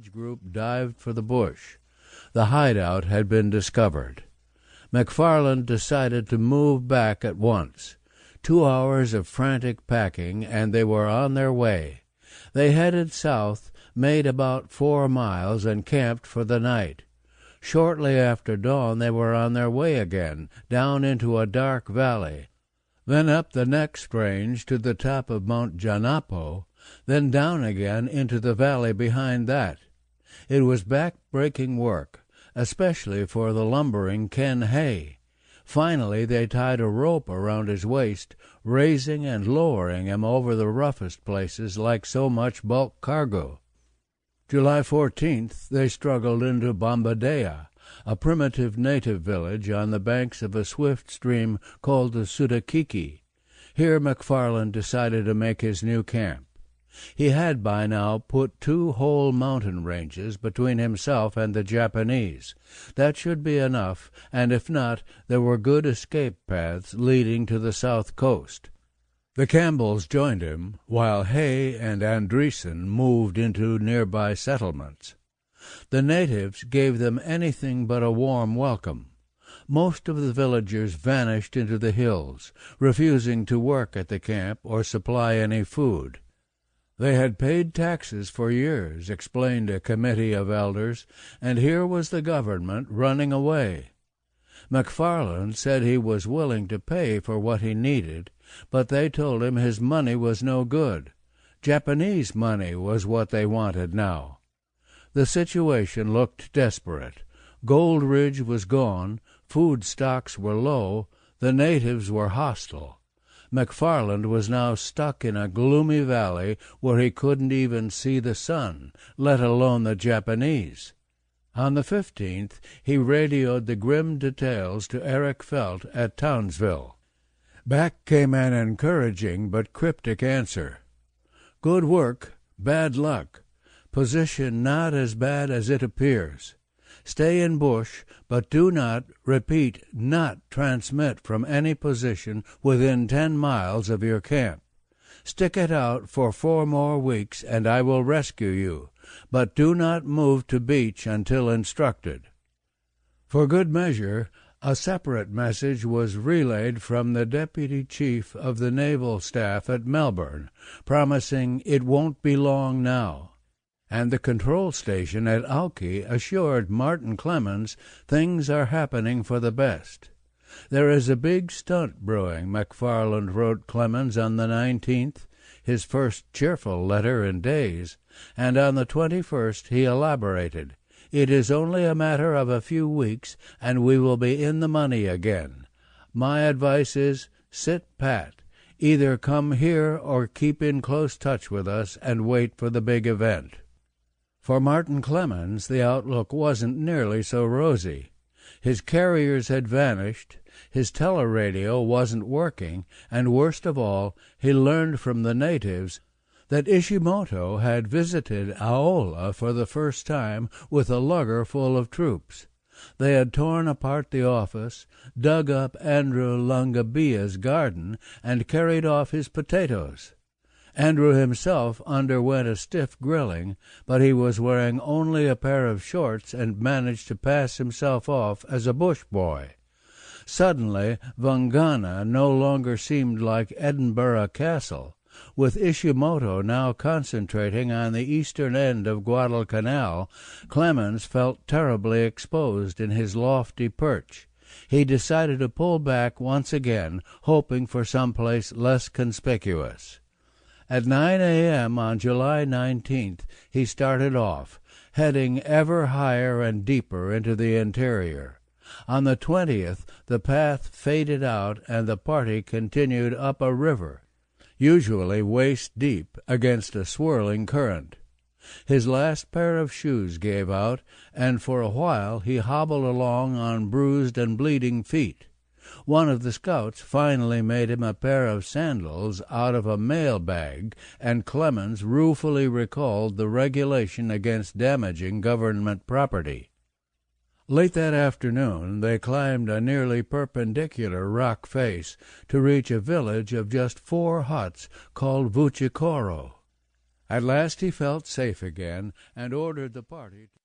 savage group dived for the bush. The hideout had been discovered. McFarland decided to move back at once. 2 hours of frantic packing, and they were on their way. They headed south, made about 4 miles, and camped for the night. Shortly after dawn they were on their way again, down into a dark valley, then up the next range to the top of Mount Janapo, then down again into the valley behind that. It was back-breaking work, especially for the lumbering Ken Hay. Finally they tied a rope around his waist, raising and lowering him over the roughest places like so much bulk cargo. July 14th they struggled into Bombadea, a primitive native village on the banks of a swift stream called the Sudakiki. Here McFarland decided to make his new camp. He had by now put 2 whole mountain ranges between himself and the Japanese. That should be enough, and if not, there were good escape paths leading to the south coast. The Campbells joined him, while Hay and Andreessen moved into nearby settlements. The natives gave them anything but a warm welcome. Most of the villagers vanished into the hills, refusing to work at the camp or supply any food. They had paid taxes for years, explained a committee of elders, and here was the government running away. McFarland said he was willing to pay for what he needed, but they told him his money was no good. Japanese money was what they wanted now. The situation looked desperate. Gold Ridge was gone, food stocks were low, the natives were hostile. McFarland was now stuck in a gloomy valley where he couldn't even see the sun, let alone the Japanese. On the 15th, he radioed the grim details to Eric Felt at Townsville. Back came an encouraging but cryptic answer. "Good work, bad luck. Position not as bad as it appears. Stay in bush, but do not, repeat, not transmit from any position within 10 miles of your camp. Stick it out for 4 more weeks, and I will rescue you, but do not move to beach until instructed." For good measure, a separate message was relayed from the deputy chief of the naval staff at Melbourne, promising it won't be long now. And the control station at Auki assured Martin Clemens things are happening for the best. "There is a big stunt brewing," McFarland wrote Clemens on the 19th, his first cheerful letter in days, and on the 21st he elaborated, "It is only a matter of a few weeks, and we will be in the money again. My advice is, sit pat. Either come here or keep in close touch with us and wait for the big event." For Martin Clemens, the outlook wasn't nearly so rosy. His carriers had vanished, his teleradio wasn't working, and worst of all, he learned from the natives that Ishimoto had visited Aola for the first time with a lugger full of troops. They had torn apart the office, dug up Andrew Langabia's garden, and carried off his potatoes. Andrew himself underwent a stiff grilling, but he was wearing only a pair of shorts and managed to pass himself off as a bush boy. Suddenly, Vangana no longer seemed like Edinburgh Castle. With Ishimoto now concentrating on the eastern end of Guadalcanal, Clemens felt terribly exposed in his lofty perch. He decided to pull back once again, hoping for some place less conspicuous. At 9 a.m. on July 19th, he started off, heading ever higher and deeper into the interior. On the 20th, the path faded out and the party continued up a river, usually waist-deep, against a swirling current. His last pair of shoes gave out, and for a while he hobbled along on bruised and bleeding feet. One of the scouts finally made him a pair of sandals out of a mail bag, and Clemens ruefully recalled the regulation against damaging government property. Late that afternoon they climbed a nearly perpendicular rock face to reach a village of just 4 huts called Vuchikoro. At last he felt safe again, and ordered the party